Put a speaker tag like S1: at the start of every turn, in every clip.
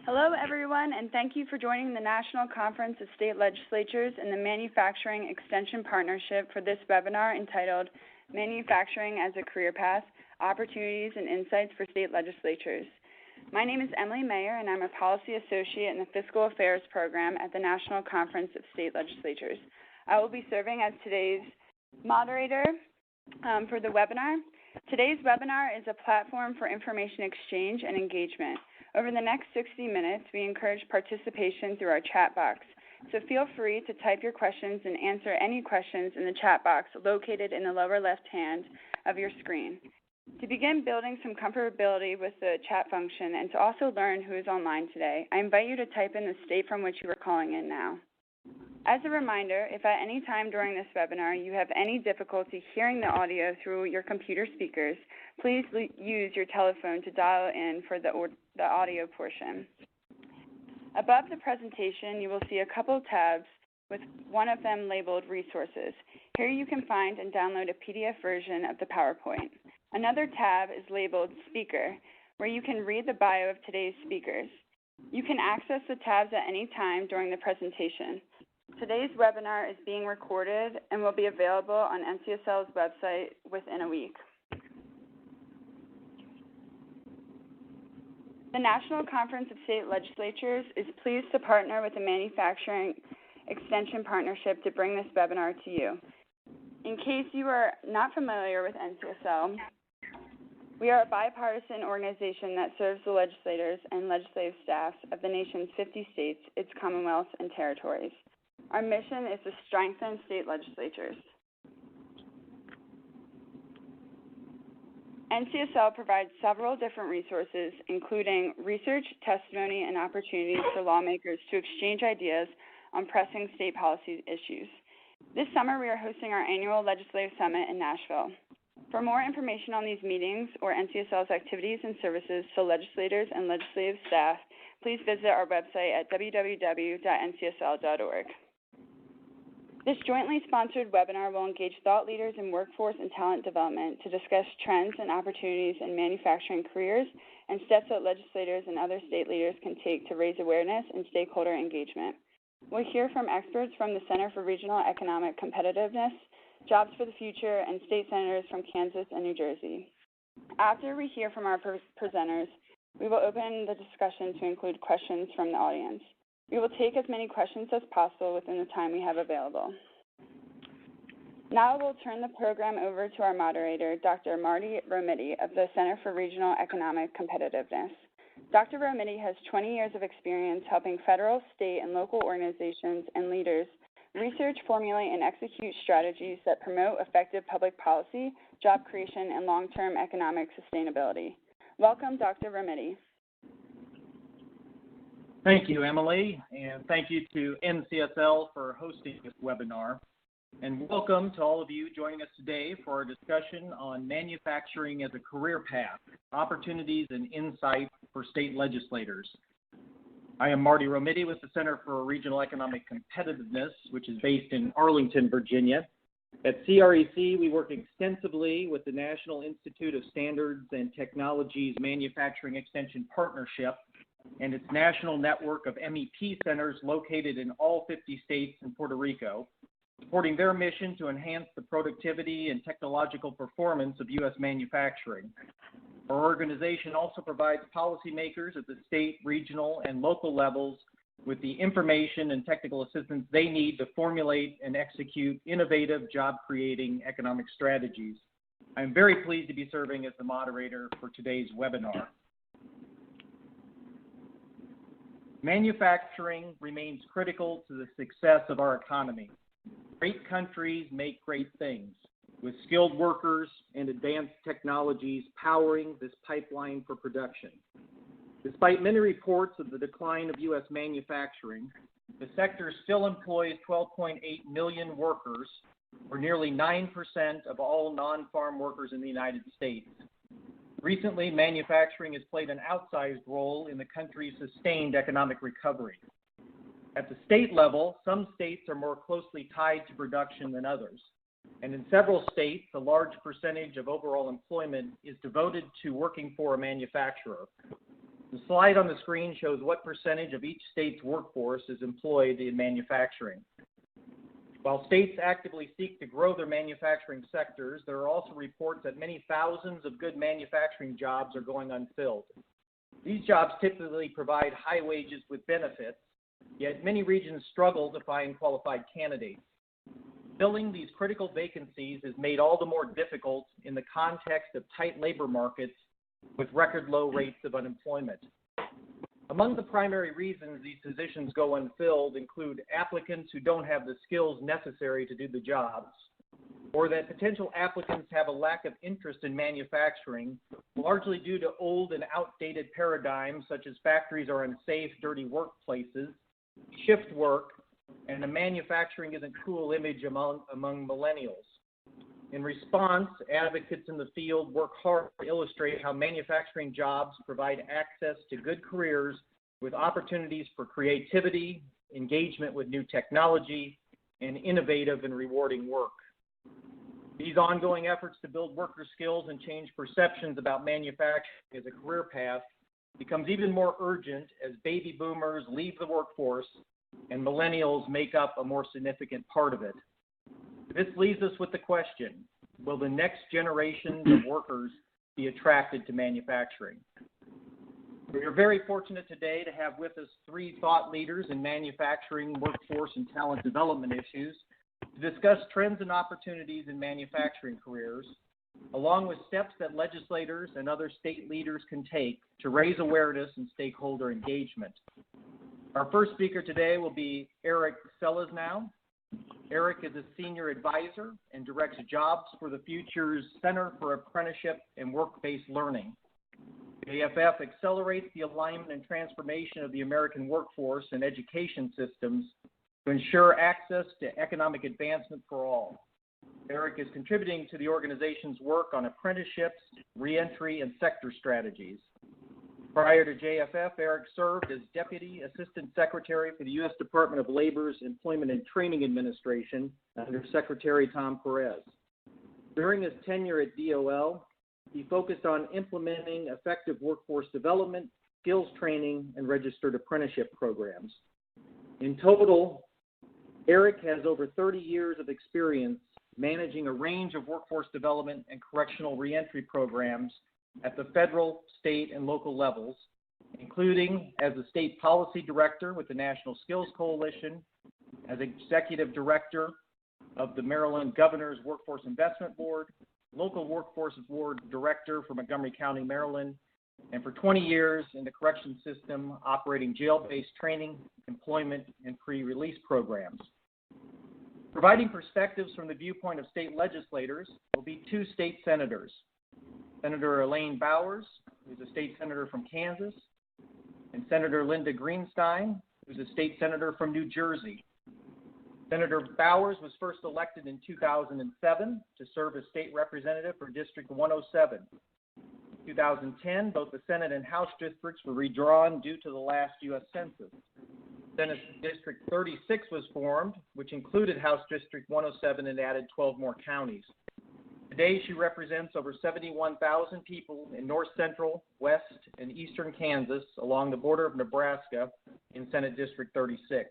S1: Hello, everyone, and thank you for joining the National Conference of State Legislatures and the Manufacturing Extension Partnership for this webinar entitled Manufacturing as a Career Path, Opportunities and Insights for State Legislatures. My name is Emily Mayer, and I'm a Policy Associate in the Fiscal Affairs Program at the National Conference of State Legislatures. I will be serving as today's moderator for the webinar. Today's webinar is a platform for information exchange and engagement. Over the next 60 minutes, we encourage participation through our chat box. So feel free to type your questions and answer any questions in the chat box located in the lower left hand of your screen. To begin building some comfortability with the chat function and to also learn who is online today, I invite you to type in the state from which you are calling in now. As a reminder, if at any time during this webinar you have any difficulty hearing the audio through your computer speakers, please use your telephone to dial in for the audio portion. Above the presentation, you will see a couple tabs with one of them labeled Resources. Here you can find and download a PDF version of the PowerPoint. Another tab is labeled Speaker, where you can read the bio of today's speakers. You can access the tabs at any time during the presentation. Today's webinar is being recorded and will be available on NCSL's website within a week. The National Conference of State Legislatures is pleased to partner with the Manufacturing Extension Partnership to bring this webinar to you. In case you are not familiar with NCSL, we are a bipartisan organization that serves the legislators and legislative staffs of the nation's 50 states, its commonwealths, and territories. Our mission is to strengthen state legislatures. NCSL provides several different resources, including research, testimony, and opportunities for lawmakers to exchange ideas on pressing state policy issues. This summer, we are hosting our annual Legislative Summit in Nashville. For more information on these meetings or NCSL's activities and services to legislators and legislative staff, please visit our website at www.ncsl.org. This jointly sponsored webinar will engage thought leaders in workforce and talent development to discuss trends and opportunities in manufacturing careers and steps that legislators and other state leaders can take to raise awareness and stakeholder engagement. We'll hear from experts from the Center for Regional Economic Competitiveness, Jobs for the Future, and state senators from Kansas and New Jersey. After we hear from our presenters, we will open the discussion to include questions from the audience. We will take as many questions as possible within the time we have available. Now we'll turn the program over to our moderator, Dr. Marty Romiti of the Center for Regional Economic Competitiveness. Dr. Romiti has 20 years of experience helping federal, state, and local organizations and leaders research, formulate, and execute strategies that promote effective public policy, job creation, and long-term economic sustainability. Welcome, Dr. Romiti.
S2: Thank you, Emily, and thank you to NCSL for hosting this webinar. And welcome to all of you joining us today for our discussion on manufacturing as a career path, opportunities and insights for state legislators. I am Marty Romiti with the Center for Regional Economic Competitiveness, which is based in Arlington, Virginia. At CREC, we work extensively with the National Institute of Standards and Technology's Manufacturing Extension Partnership and its national network of MEP centers located in all 50 states and Puerto Rico, supporting their mission to enhance the productivity and technological performance of U.S. manufacturing. Our organization also provides policymakers at the state, regional, and local levels with the information and technical assistance they need to formulate and execute innovative, job-creating economic strategies. I'm very pleased to be serving as the moderator for today's webinar. Manufacturing remains critical to the success of our economy. Great countries make great things, with skilled workers and advanced technologies powering this pipeline for production. Despite many reports of the decline of U.S. manufacturing, the sector still employs 12.8 million workers, or nearly 9% of all non-farm workers in the United States. Recently, manufacturing has played an outsized role in the country's sustained economic recovery. At the state level, some states are more closely tied to production than others. And in several states, a large percentage of overall employment is devoted to working for a manufacturer. The slide on the screen shows what percentage of each state's workforce is employed in manufacturing. While states actively seek to grow their manufacturing sectors, there are also reports that many thousands of good manufacturing jobs are going unfilled. These jobs typically provide high wages with benefits, yet many regions struggle to find qualified candidates. Filling these critical vacancies is made all the more difficult in the context of tight labor markets with record low rates of unemployment. Among the primary reasons these positions go unfilled include applicants who don't have the skills necessary to do the jobs, or that potential applicants have a lack of interest in manufacturing, largely due to old and outdated paradigms such as factories are unsafe, dirty workplaces, shift work, and the manufacturing isn't cool image among millennials. In response, advocates in the field work hard to illustrate how manufacturing jobs provide access to good careers with opportunities for creativity, engagement with new technology, and innovative and rewarding work. These ongoing efforts to build worker skills and change perceptions about manufacturing as a career path becomes even more urgent as baby boomers leave the workforce and millennials make up a more significant part of it. This leaves us with the question, will the next generations of workers be attracted to manufacturing? We are very fortunate today to have with us three thought leaders in manufacturing, workforce, and talent development issues to discuss trends and opportunities in manufacturing careers, along with steps that legislators and other state leaders can take to raise awareness and stakeholder engagement. Our first speaker today will be Eric Selesnow. Eric is a senior advisor and directs Jobs for the Future's Center for Apprenticeship and Work-Based Learning. AFF accelerates the alignment and transformation of the American workforce and education systems to ensure access to economic advancement for all. Eric is contributing to the organization's work on apprenticeships, reentry, and sector strategies. Prior to JFF, Eric served as Deputy Assistant Secretary for the U.S. Department of Labor's Employment and Training Administration under Secretary Tom Perez. During his tenure at DOL, he focused on implementing effective workforce development, skills training, and registered apprenticeship programs. In total, Eric has over 30 years of experience managing a range of workforce development and correctional reentry programs at the federal, state, and local levels, including as a state policy director with the National Skills Coalition, as executive director of the Maryland Governor's Workforce Investment Board, local workforce board director for Montgomery County, Maryland, and for 20 years in the correction system operating jail-based training, employment, and pre-release programs. Providing perspectives from the viewpoint of state legislators will be two state senators, Senator Elaine Bowers, who's a state senator from Kansas, and Senator Linda Greenstein, who's a state senator from New Jersey. Senator Bowers was first elected in 2007 to serve as state representative for District 107. In 2010, both the Senate and House districts were redrawn due to the last U.S. Census. Senate District 36 was formed, which included House District 107 and added 12 more counties. Today, she represents over 71,000 people in north central, west, and eastern Kansas along the border of Nebraska in Senate District 36.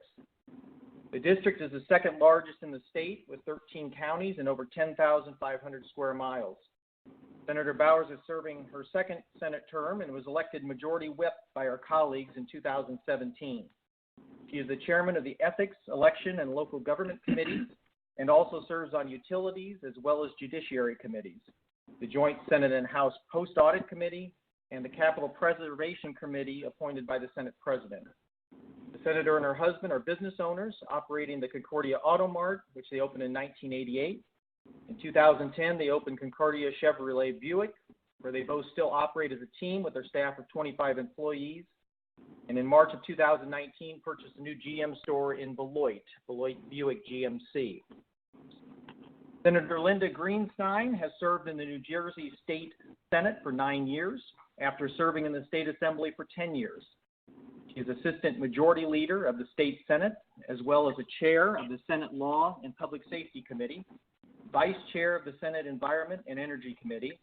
S2: The district is the second largest in the state with 13 counties and over 10,500 square miles. Senator Bowers is serving her second Senate term and was elected Majority Whip by our colleagues in 2017. She is the chairman of the Ethics, Election, and Local Government Committees and also serves on utilities as well as judiciary committees, the Joint Senate and House Post-Audit Committee, and the Capital Preservation Committee appointed by the Senate President. The senator and her husband are business owners operating the Concordia Auto Mart, which they opened in 1988. In 2010, they opened Concordia Chevrolet Buick, where they both still operate as a team with their staff of 25 employees. And in March of 2019, purchased a new GM store in Beloit Buick GMC. Senator Linda Greenstein has served in the New Jersey State Senate for 9 years, after serving in the State Assembly for 10 years. She is Assistant Majority Leader of the State Senate, as well as a Chair of the Senate Law and Public Safety Committee, Vice Chair of the Senate Environment and Energy Committee,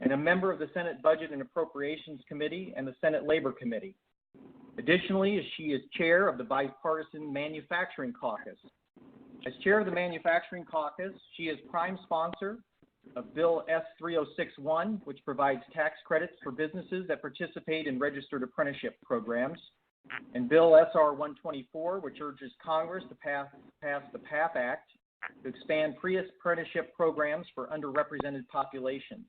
S2: and a member of the Senate Budget and Appropriations Committee and the Senate Labor Committee. Additionally, she is chair of the Bipartisan Manufacturing Caucus. As chair of the Manufacturing Caucus, she is prime sponsor of Bill S-3061, which provides tax credits for businesses that participate in registered apprenticeship programs, and Bill SR-124, which urges Congress to pass the PATH Act to expand pre-apprenticeship programs for underrepresented populations.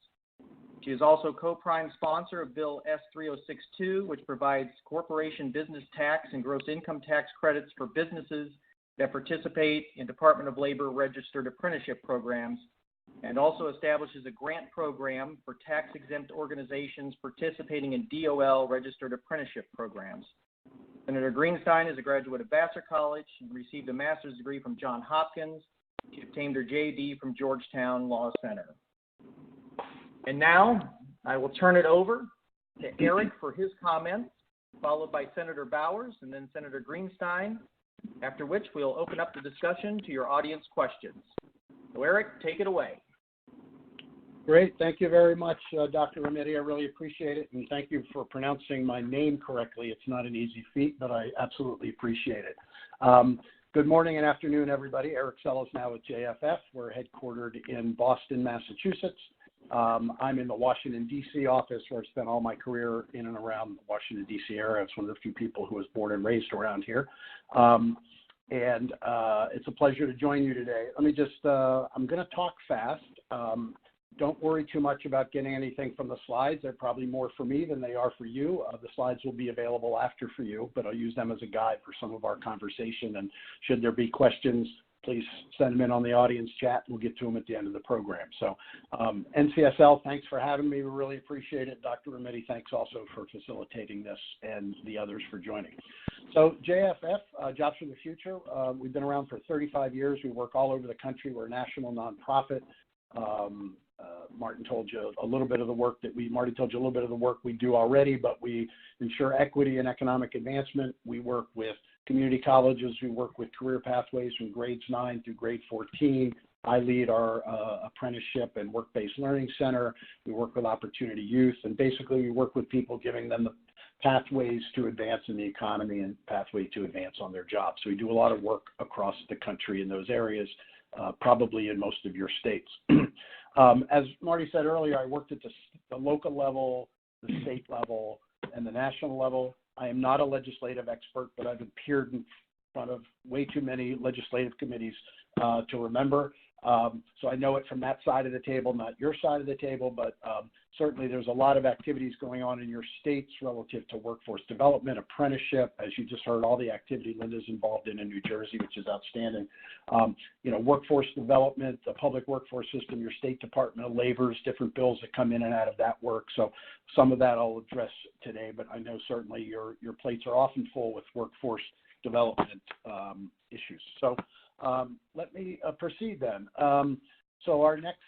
S2: She is also co-prime sponsor of Bill S-3062, which provides corporation business tax and gross income tax credits for businesses that participate in Department of Labor registered apprenticeship programs, and also establishes a grant program for tax-exempt organizations participating in DOL registered apprenticeship programs. Senator Greenstein is a graduate of Vassar College and received a master's degree from Johns Hopkins. She obtained her JD from Georgetown Law Center. And now I will turn it over to Eric for his comments, followed by Senator Bowers and then Senator Greenstein, after which we'll open up the discussion to your audience questions. So Eric, take it away.
S3: Great. Thank you very much, Dr. Remedi. I really appreciate it, and thank you for pronouncing my name correctly. It's not an easy feat, but I absolutely appreciate it. Good morning and afternoon, everybody. Eric Sellis now with JFF. We're headquartered in Boston, Massachusetts. I'm in the Washington, D.C. office, where I spent all my career in and around the Washington, D.C. area. I was one of the few people who was born and raised around here. It's a pleasure to join you today. Let me just, I'm going to talk fast. Don't worry too much about getting anything from the slides. They're probably more for me than they are for you. The slides will be available after for you, but I'll use them as a guide for some of our conversation. And should there be questions, please send them in on the audience chat. We'll get to them at the end of the program. So NCSL, thanks for having me. We really appreciate it. Dr. Remedi, thanks also for facilitating this, and the others for joining. So JFF, Jobs for the Future, we've been around for 35 years. We work all over the country. We're a national nonprofit. Martin told you a little bit of the work Marty told you a little bit of the work we do already, but we ensure equity and economic advancement. We work with community colleges. We work with career pathways from grades 9 through grade 14. I lead our apprenticeship and work-based learning center. We work with Opportunity Youth, and basically we work with people, giving them the pathways to advance in the economy and pathway to advance on their jobs. So we do a lot of work across the country in those areas, probably in most of your states. As Marty said earlier, I worked at the local level, the state level, and the national level. I am not a legislative expert, but I've appeared in front of way too many legislative committees to remember. So I know it from that side of the table, not your side of the table, but certainly there's a lot of activities going on in your states relative to workforce development, apprenticeship, as you just heard, all the activity Linda's involved in New Jersey, which is outstanding. Workforce development, the public workforce system, your state Department of Labor's different bills that come in and out of that work. So some of that I'll address today, but I know certainly your plates are often full with workforce development issues. So let me proceed then. So our next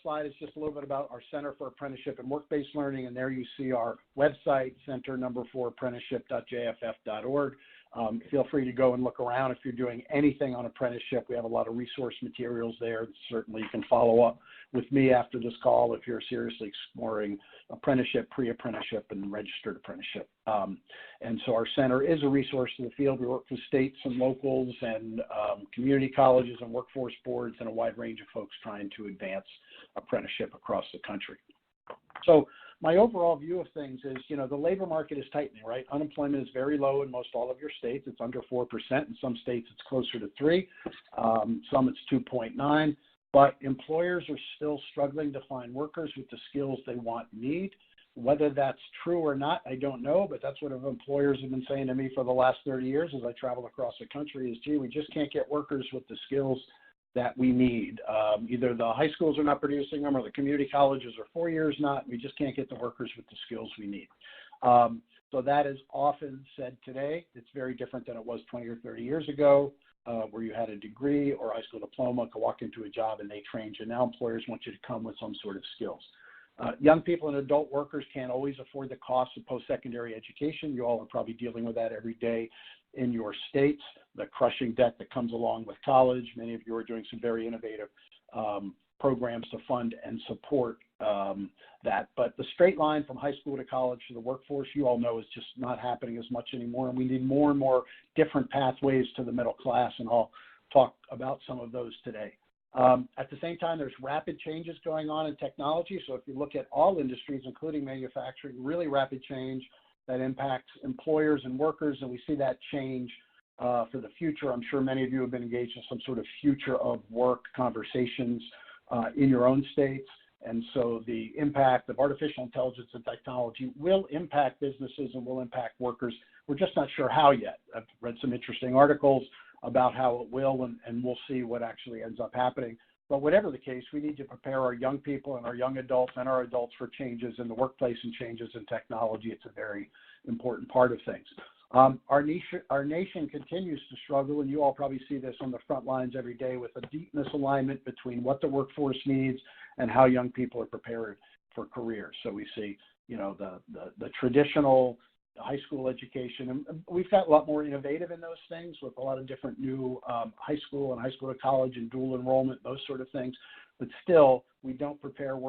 S3: slide is just a little bit about our Center for Apprenticeship and Work-Based Learning, and there you see our website, center4apprenticeship.jff.org. Feel free to go and look around if you're doing anything on apprenticeship. We have a lot of resource materials there. Certainly you can follow up with me after this call if you're seriously exploring apprenticeship, pre-apprenticeship, and registered apprenticeship. And so our center is a resource in the field. We work with states and locals and community colleges and workforce boards and a wide range of folks trying to advance apprenticeship across the country. So my overall view of things is, the labor market is tightening, right? Unemployment is very low in most all of your states. It's under 4%. In some states, it's closer to 3. Some it's 2.9. But employers are still struggling to find workers with the skills they want and need. Whether that's true or not, I don't know, but that's what employers have been saying to me for the last 30 years as I travel across the country is, gee, we just can't get workers with the skills that we need. Either the high schools are not producing them or the community colleges are 4 years not. We just can't get the workers with the skills we need. So that is often said today. It's very different than it was 20 or 30 years ago, where you had a degree or high school diploma, could walk into a job and they trained you. Now employers want you to come with some sort of skills. Young people and adult workers can't always afford the cost of post-secondary education. You all are probably dealing with that every day in your states, the crushing debt that comes along with college. Many of you are doing some very innovative programs to fund and support that. But the straight line from high school to college to the workforce, you all know, is just not happening as much anymore. And we need more and more different pathways to the middle class, and I'll talk about some of those today. At the same time, there's rapid changes going on in technology. So if you look at all industries, including manufacturing, really rapid change that impacts employers and workers, and we see that change for the future. I'm sure many of you have been engaged in some sort of future of work conversations in your own states. And so the impact of artificial intelligence and technology will impact businesses and will impact workers. We're just not sure how yet. I've read some interesting articles about how it will, and we'll see what actually ends up happening. But whatever the case, we need to prepare our young people and our young adults and our adults for changes in the workplace and changes in technology. It's a very important part of things. Our nation continues to struggle, and you all probably see this on the front lines every day, with a deep misalignment between what the workforce needs and how young people are prepared for careers. So we see, the traditional high school education, and we've got a lot more innovative in those things with a lot of different new high school and high school to college and dual enrollment, those sort of things. But still, we don't prepare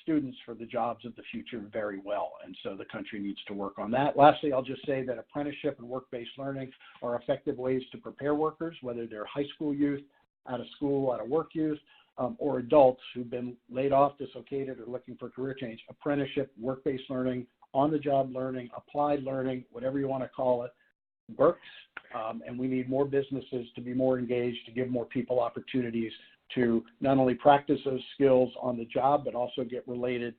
S3: students for the jobs of the future very well, and so the country needs to work on that. Lastly, I'll just say that apprenticeship and work-based learning are effective ways to prepare workers, whether they're high school youth, out of school, out of work youth, or adults who've been laid off, dislocated, or looking for career change. Apprenticeship, work-based learning, on-the-job learning, applied learning, whatever you want to call it, works, and we need more businesses to be more engaged, to give more people opportunities to not only practice those skills on the job, but also get related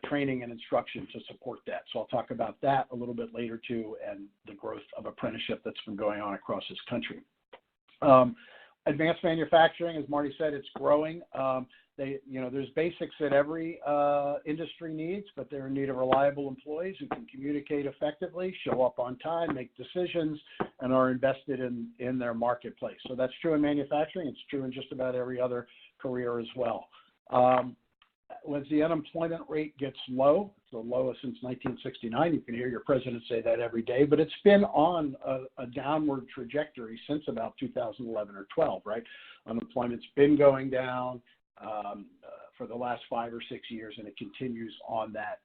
S3: training and instruction to support that. So I'll talk about that a little bit later too, and the growth of apprenticeship that's been going on across this country. Advanced manufacturing, as Marty said, it's growing. There's basics that every industry needs, but they're in need of reliable employees who can communicate effectively, show up on time, make decisions, and are invested in their marketplace. So that's true in manufacturing. It's true in just about every other career as well. When the unemployment rate gets low, it's the lowest since 1969. You can hear your president say that every day, but it's been on a downward trajectory since about 2011 or 12, right? Unemployment's been going down for the last 5 or 6 years, and it continues on that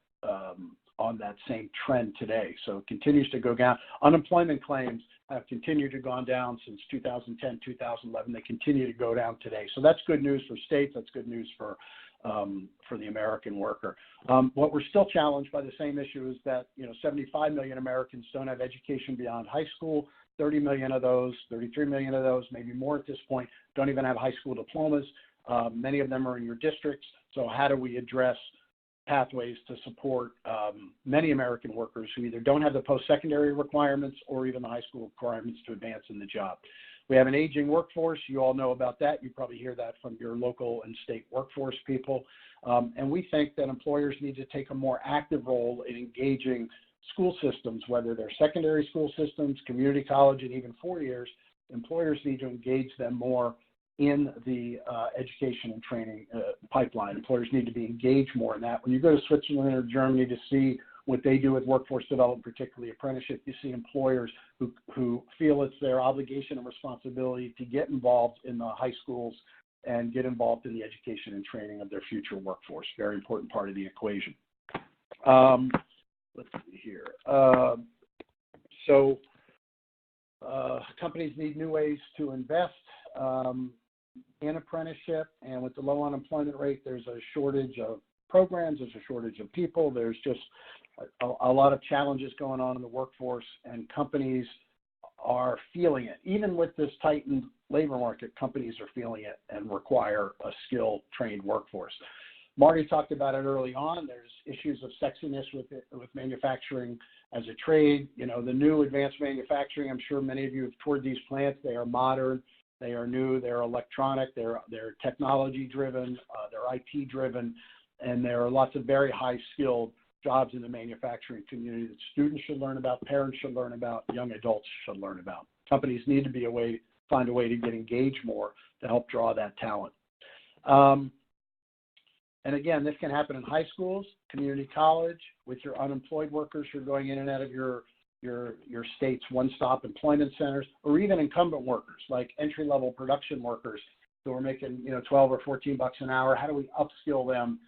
S3: same trend today. So it continues to go down. Unemployment claims have continued to go down since 2010, 2011. They continue to go down today. So that's good news for states. That's good news for the American worker. What we're still challenged by the same issue is that 75 million Americans don't have education beyond high school. 30 million of those, 33 million of those, maybe more at this point, don't even have high school diplomas. Many of them are in your districts. So how do we address pathways to support many American workers who either don't have the post-secondary requirements or even the high school requirements to advance in the job? We have an aging workforce. You all know about that. You probably hear that from your local and state workforce people. And we think that employers need to take a more active role in engaging school systems, whether they're secondary school systems, community college, and even 4 years. Employers need to engage them more in the education and training pipeline. Employers need to be engaged more in that. When you go to Switzerland or Germany to see what they do with workforce development, particularly apprenticeship, you see employers who feel it's their obligation and responsibility to get involved in the high schools and get involved in the education and training of their future workforce. Very important part of the equation. Let's see here. Companies need new ways to invest in apprenticeship, and with the low unemployment rate, there's a shortage of programs, there's a shortage of people, there's just a lot of challenges going on in the workforce, and companies are feeling it. Even with this tightened labor market, companies are feeling it and require a skilled, trained workforce. Marty talked about it early on. There's issues of sexiness with manufacturing as a trade. The new advanced manufacturing, I'm sure many of you have toured these plants. They are modern, they are new, they're electronic, they're technology-driven, they're IT-driven, and there are lots of very high-skilled jobs in the manufacturing community that students should learn about, parents should learn about, young adults should learn about. Companies need to find a way to get engaged more to help draw that talent. And again, this can happen in high schools, community college, with your unemployed workers who are going in and out of your state's one-stop employment centers, or even incumbent workers like entry-level production workers So we're making, 12 or 14 bucks an hour. How do we upskill them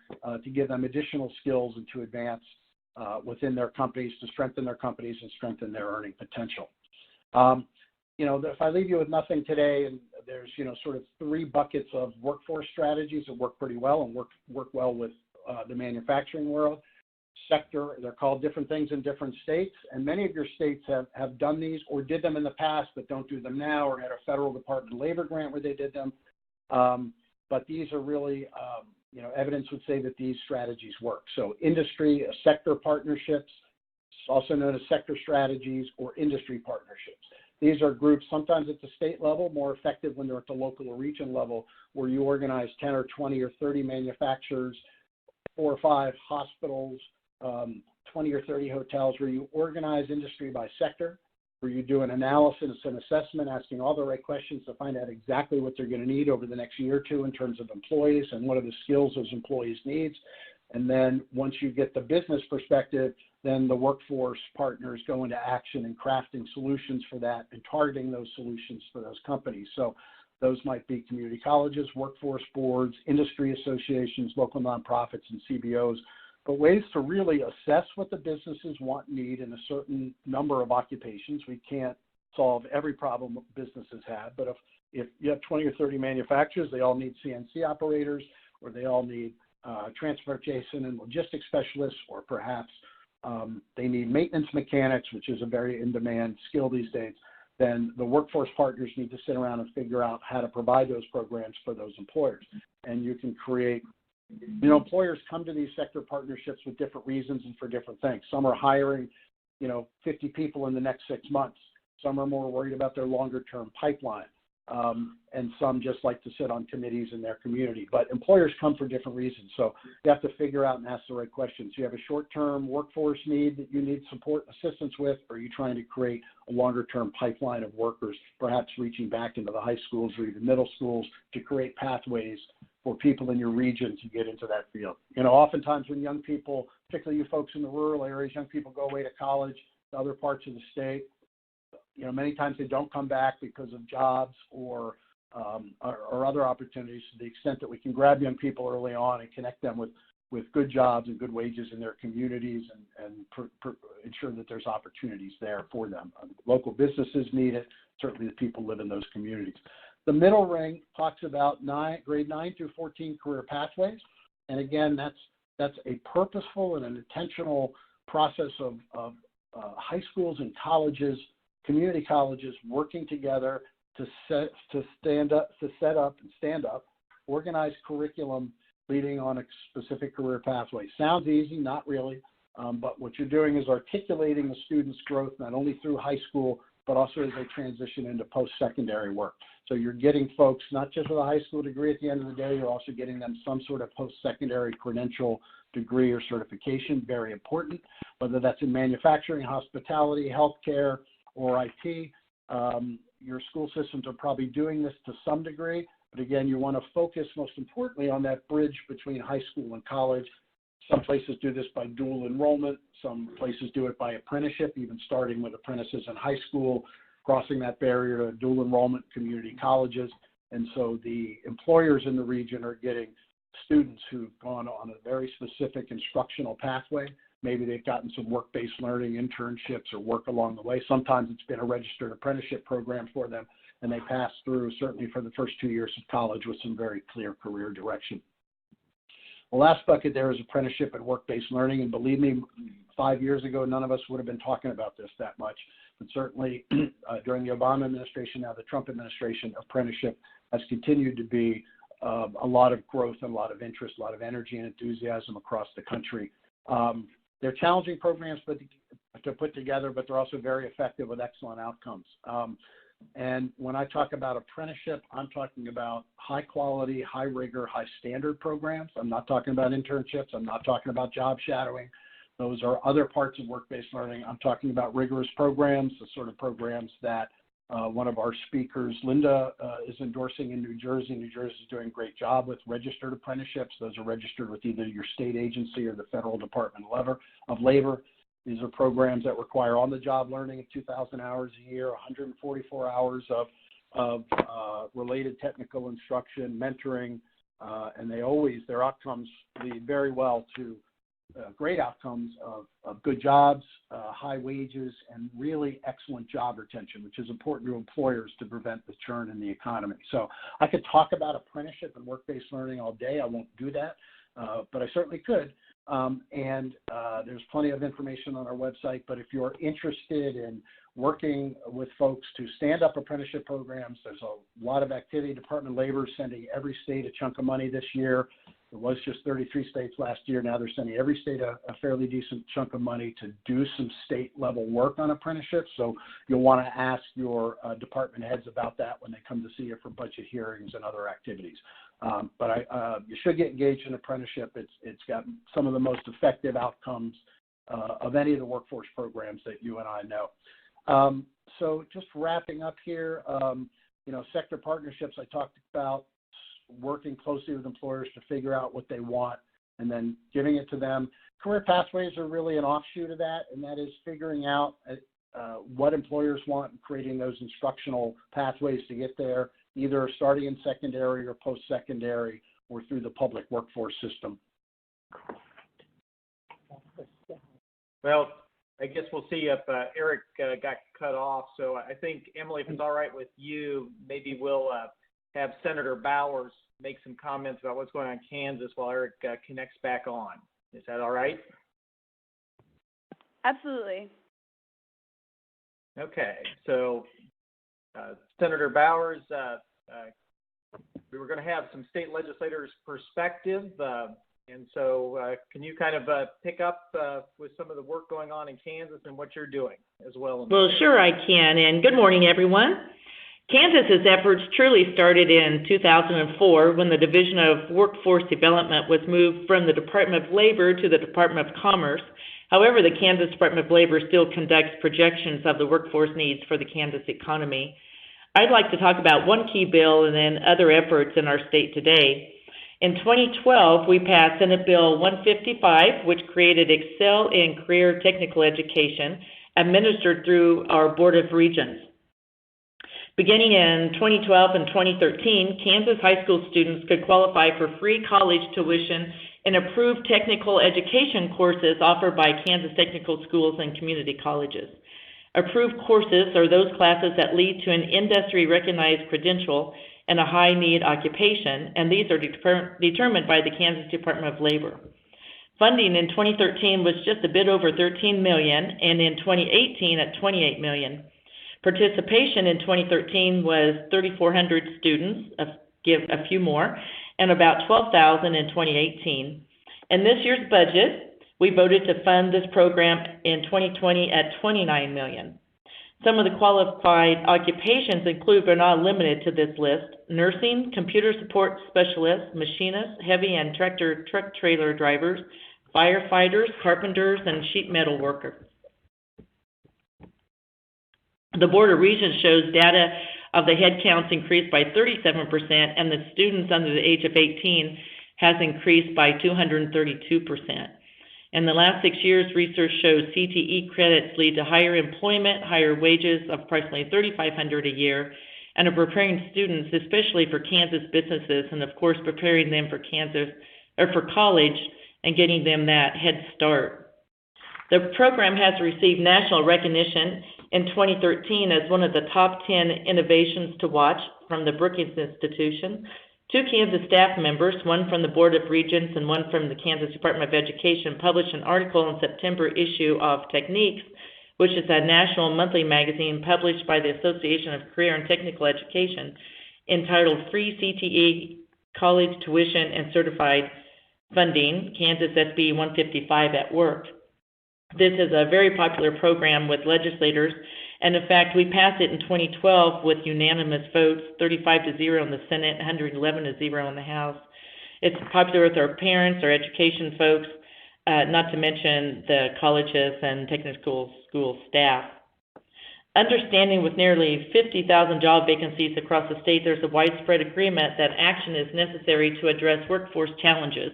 S3: to give them additional skills and to advance within their companies, to strengthen their companies and strengthen their earning potential? If I leave you with nothing today, and there's, sort of 3 buckets of workforce strategies that work pretty well and work well with the manufacturing world. Sector, they're called different things in different states, and many of your states have done these or did them in the past but don't do them now, or had a federal Department of Labor grant where they did them. But these are really, evidence would say that these strategies work. So industry, sector partnerships, also known as sector strategies or industry partnerships. These are groups, sometimes at the state level, more effective when they're at the local or region level, where you organize 10 or 20 or 30 manufacturers, 4 or 5 hospitals, 20 or 30 hotels, where you organize industry by sector, where you do an analysis and assessment, asking all the right questions to find out exactly what they're going to need over the next year or two in terms of employees and what are the skills those employees need. And then once you get the business perspective, then the workforce partners go into action in crafting solutions for that and targeting those solutions for those companies. So those might be community colleges, workforce boards, industry associations, local nonprofits, and CBOs, but ways to really assess what the businesses want and need in a certain number of occupations. We can't solve every problem businesses have, but if you have 20 or 30 manufacturers, they all need CNC operators, or they all need transportation and logistics specialists, or perhaps they need maintenance mechanics, which is a very in-demand skill these days, then the workforce partners need to sit around and figure out how to provide those programs for those employers. And you can create, employers come to these sector partnerships with different reasons and for different things. Some are hiring, 50 people in the next 6 months. Some are more worried about their longer-term pipeline. And some just like to sit on committees in their community. But employers come for different reasons. So you have to figure out and ask the right questions. You have a short-term workforce need that you need support and assistance with, or are you trying to create a longer-term pipeline of workers, perhaps reaching back into the high schools or even middle schools to create pathways for people in your region to get into that field? Oftentimes when young people, particularly you folks in the rural areas, young people go away to college to other parts of the state, many times they don't come back because of jobs or other opportunities. To the extent that we can grab young people early on and connect them with good jobs and good wages in their communities and ensure that there's opportunities there for them. Local businesses need it. Certainly the people live in those communities. The middle ring talks about grade 9 through 14 career pathways. And again, that's a purposeful and an intentional process of high schools and colleges, community colleges working together to stand up, organized curriculum leading on a specific career pathway. Sounds easy, not really, but what you're doing is articulating the student's growth not only through high school, but also as they transition into post-secondary work. So you're getting folks not just with a high school degree at the end of the day, you're also getting them some sort of post-secondary credential degree or certification, very important, whether that's in manufacturing, hospitality, healthcare, or IT. Your school systems are probably doing this to some degree, but again, you want to focus most importantly on that bridge between high school and college. Some places do this by dual enrollment. Some places do it by apprenticeship, even starting with apprentices in high school, crossing that barrier to dual enrollment community colleges. And so the employers in the region are getting students who've gone on a very specific instructional pathway. Maybe they've gotten some work-based learning, internships, or work along the way. Sometimes it's been a registered apprenticeship program for them, and they pass through, certainly for the first 2 years of college, with some very clear career direction. The last bucket there is apprenticeship and work-based learning, and believe me, 5 years ago, none of us would have been talking about this that much. But certainly during the Obama administration, now the Trump administration, apprenticeship has continued to be a lot of growth and a lot of interest, a lot of energy and enthusiasm across the country. They're challenging programs to put together, but they're also very effective with excellent outcomes. And when I talk about apprenticeship, I'm talking about high quality, high rigor, high standard programs. I'm not talking about internships. I'm not talking about job shadowing. Those are other parts of work-based learning. I'm talking about rigorous programs, the sort of programs that one of our speakers, Linda, is endorsing in New Jersey. New Jersey is doing a great job with registered apprenticeships. Those are registered with either your state agency or the federal Department of Labor. These are programs that require on-the-job learning of 2,000 hours a year, 144 hours of of related technical instruction, mentoring, and their outcomes lead very well to great outcomes of good jobs, high wages, and really excellent job retention, which is important to employers to prevent the churn in the economy. So I could talk about apprenticeship and work-based learning all day. I won't do that, but I certainly could. There's plenty of information on our website, but if you're interested in working with folks to stand up apprenticeship programs, there's a lot of activity. Department of Labor is sending every state a chunk of money this year. It was just 33 states last year. Now they're sending every state a fairly decent chunk of money to do some state-level work on apprenticeships. So you'll want to ask your department heads about that when they come to see you for budget hearings and other activities. But you should get engaged in apprenticeship. It's got some of the most effective outcomes of any of the workforce programs that you and I know. So just wrapping up here, sector partnerships I talked about, working closely with employers to figure out what they want and then giving it to them. Career pathways are really an offshoot of that, and that is figuring out what employers want and creating those instructional pathways to get there, either starting in secondary or post-secondary or through the public workforce system.
S2: Well, I guess we'll see if Eric got cut off. So I think, Emily, if it's all right with you, maybe we'll have Senator Bowers make some comments about what's going on in Kansas while Eric connects back on. Is that all right?
S1: Absolutely.
S2: Okay. So, Senator Bowers, we were going to have some state legislators' perspective, and so can you kind of pick up with some of the work going on in Kansas and what you're doing as well?
S4: Well, sure I can, and good morning, everyone. Kansas's efforts truly started in 2004 when the Division of Workforce Development was moved from the Department of Labor to the Department of Commerce. However, the Kansas Department of Labor still conducts projections of the workforce needs for the Kansas economy. I'd like to talk about one key bill and then other efforts in our state today. In 2012, we passed Senate Bill 155, which created Excel in Career Technical Education, administered through our Board of Regents. Beginning in 2012 and 2013, Kansas high school students could qualify for free college tuition in approved technical education courses offered by Kansas technical schools and community colleges. Approved courses are those classes that lead to an industry-recognized credential and a high-need occupation, and these are determined by the Kansas Department of Labor. Funding in 2013 was just a bit over $13 million, and in 2018 at $28 million. Participation in 2013 was 3,400 students, give a few more, and about 12,000 in 2018. In this year's budget, we voted to fund this program in 2020 at $29 million. Some of the qualified occupations include, but not limited to this list, nursing, computer support specialists, machinists, heavy and truck trailer drivers, firefighters, carpenters, and sheet metal workers. The Board of Regents shows data of the head counts increased by 37%, and the students under the age of 18 has increased by 232%. In the last 6 years, research shows CTE credits lead to higher employment, higher wages of approximately $3,500 a year, and are preparing students, especially for Kansas businesses, and of course preparing them for college and getting them that head start. The program has received national recognition in 2013 as one of the top 10 innovations to watch from the Brookings Institution. 2 Kansas staff members, one from the Board of Regents and one from the Kansas Department of Education, published an article in September issue of Techniques, which is a national monthly magazine published by the Association of Career and Technical Education, entitled Free CTE College Tuition and Certified Funding, Kansas SB 155 at Work. This is a very popular program with legislators, and in fact, we passed it in 2012 with unanimous votes, 35-0 in the Senate, 111-0 in the House. It's popular with our parents, our education folks, not to mention the colleges and technical school staff. Understanding with nearly 50,000 job vacancies across the state, there's a widespread agreement that action is necessary to address workforce challenges.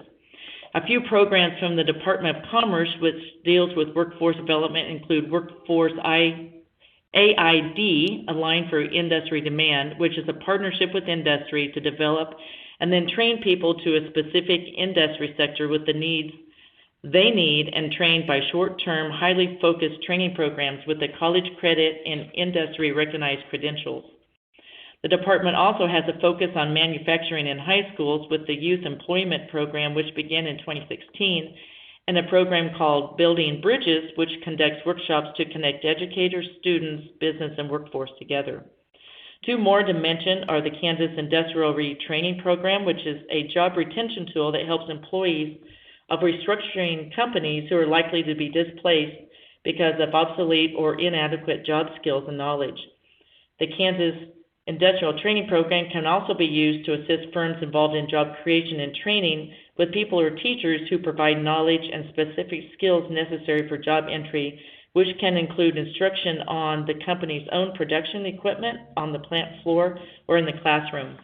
S4: A few programs from the Department of Commerce, which deals with workforce development, include Workforce AID, Align for Industry Demand, which is a partnership with industry to develop and then train people to a specific industry sector with the needs they need and trained by short-term, highly focused training programs with the college credit and industry-recognized credentials. The department also has a focus on manufacturing in high schools with the Youth Employment Program, which began in 2016, and a program called Building Bridges, which conducts workshops to connect educators, students, business, and workforce together. Two more to mention are the Kansas Industrial Retraining Program, which is a job retention tool that helps employees of restructuring companies who are likely to be displaced because of obsolete or inadequate job skills and knowledge. The Kansas Industrial Training Program can also be used to assist firms involved in job creation and training with people or teachers who provide knowledge and specific skills necessary for job entry, which can include instruction on the company's own production equipment on the plant floor or in the classroom.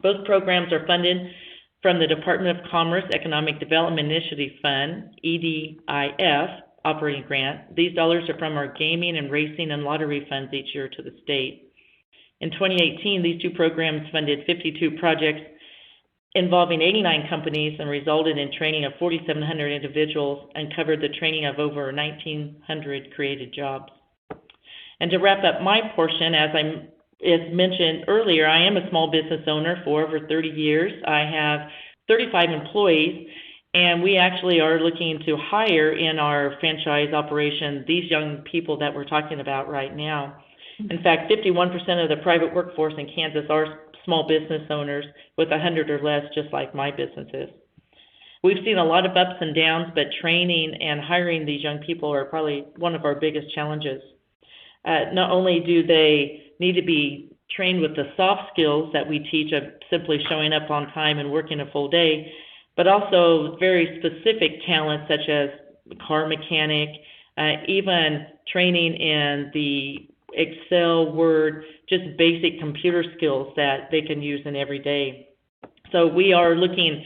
S4: Both programs are funded from the Department of Commerce Economic Development Initiative Fund, EDIF, operating grant. These dollars are from our gaming and racing and lottery funds each year to the state. In 2018, these two programs funded 52 projects involving 89 companies and resulted in training of 4,700 individuals and covered the training of over 1,900 created jobs. And to wrap up my portion, as mentioned earlier, I am a small business owner for over 30 years. I have 35 employees, and we actually are looking to hire in our franchise operation these young people that we're talking about right now. In fact, 51% of the private workforce in Kansas are small business owners with 100 or less, just like my business is. We've seen a lot of ups and downs, but training and hiring these young people are probably one of our biggest challenges. Not only do they need to be trained with the soft skills that we teach of simply showing up on time and working a full day, but also very specific talents such as car mechanic, even training in the Excel, Word, just basic computer skills that they can use in every day. So we are looking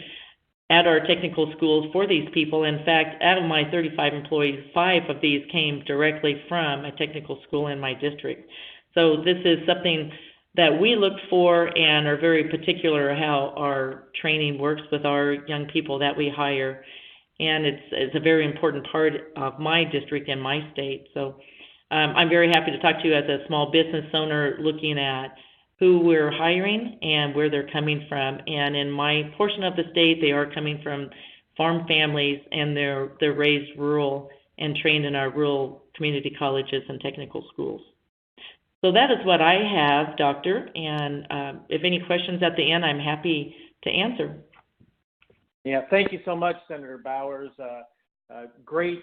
S4: at our technical schools for these people. In fact, out of my 35 employees, 5 of these came directly from a technical school in my district. So this is something that we look for and are very particular how our training works with our young people that we hire. And it's a very important part of my district and my state. So I'm very happy to talk to you as a small business owner looking at who we're hiring and where they're coming from. And in my portion of the state, they are coming from farm families, and they're raised rural and trained in our rural community colleges and technical schools. So that is what I have, Doctor, and if any questions at the end, I'm happy to answer.
S2: Yeah, thank you so much, Senator Bowers. Great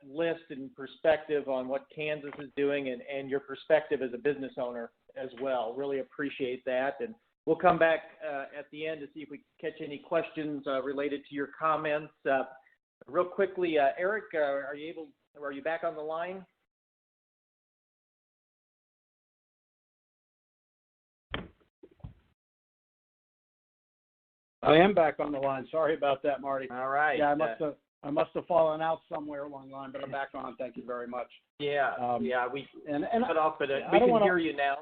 S2: list and perspective on what Kansas is doing and your perspective as a business owner as well. Really appreciate that. And we'll come back at the end to see if we can catch any questions related to your comments. Real quickly, Eric, are you back on the line?
S3: I am back on the line. Sorry about that, Marty.
S2: All right.
S3: Yeah, I must have fallen out somewhere along the line, but I'm back on. Thank you very much.
S2: Yeah, we cut off, but we can hear you now.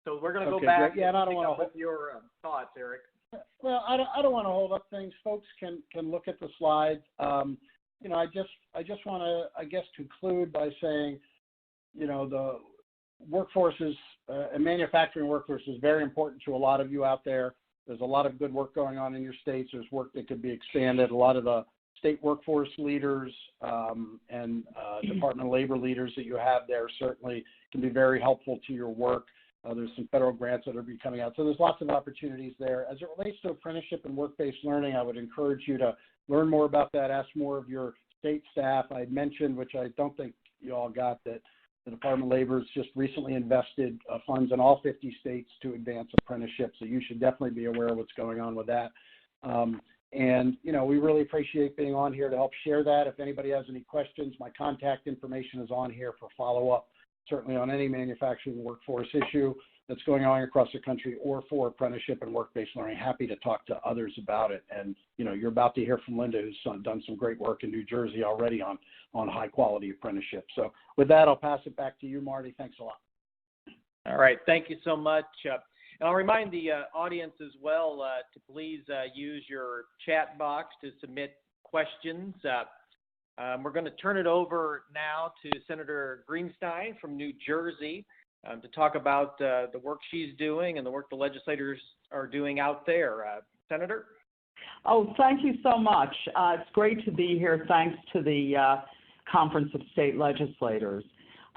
S2: So we're going to go back and pick up with your thoughts, Eric.
S3: Well, I don't want to hold up things. Folks can look at the slides. I just want to, I guess, conclude by saying, the workforce is, and manufacturing workforce is very important to a lot of you out there. There's a lot of good work going on in your states. There's work that could be expanded. A lot of the state workforce leaders and Department of Labor leaders that you have there certainly can be very helpful to your work. There's some federal grants that are coming out. So there's lots of opportunities there. As it relates to apprenticeship and work-based learning, I would encourage you to learn more about that, ask more of your state staff. I mentioned, which I don't think you all got, that the Department of Labor has just recently invested funds in all 50 states to advance apprenticeship, so you should definitely be aware of what's going on with that. And, we really appreciate being on here to help share that. If anybody has any questions, my contact information is on here for follow-up. certainly on any manufacturing workforce issue that's going on across the country or for apprenticeship and work-based learning. Happy to talk to others about it. And, you're about to hear from Linda, who's done some great work in New Jersey already on high-quality apprenticeship. So with that, I'll pass it back to you, Marty. Thanks a lot.
S2: All right. Thank you so much. And I'll remind the audience as well to please use your chat box to submit questions. We're going to turn it over now to Senator Greenstein from New Jersey to talk about the work she's doing and the work the legislators are doing out there. Senator?
S5: Oh, thank you so much. It's great to be here. Thanks to the Conference of State Legislators.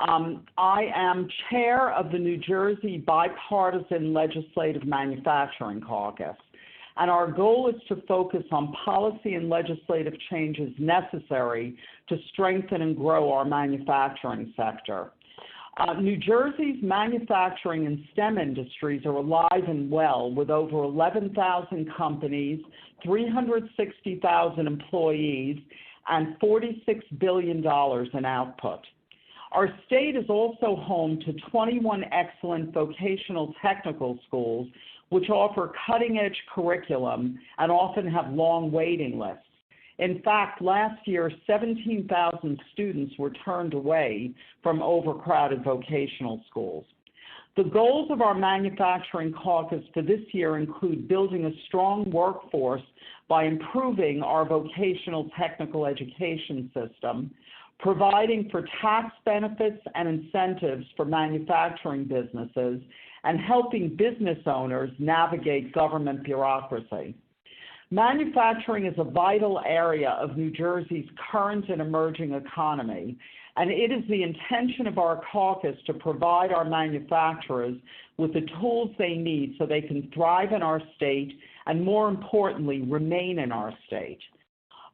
S5: I am chair of the New Jersey Bipartisan Legislative Manufacturing Caucus, and our goal is to focus on policy and legislative changes necessary to strengthen and grow our manufacturing sector. New Jersey's manufacturing and STEM industries are alive and well with over 11,000 companies, 360,000 employees, and $46 billion in output. Our state is also home to 21 excellent vocational technical schools which offer cutting-edge curriculum and often have long waiting lists. In fact, last year, 17,000 students were turned away from overcrowded vocational schools. The goals of our manufacturing caucus for this year include building a strong workforce by improving our vocational technical education system, providing for tax benefits and incentives for manufacturing businesses, and helping business owners navigate government bureaucracy. Manufacturing is a vital area of New Jersey's current and emerging economy, and it is the intention of our caucus to provide our manufacturers with the tools they need so they can thrive in our state and, more importantly, remain in our state.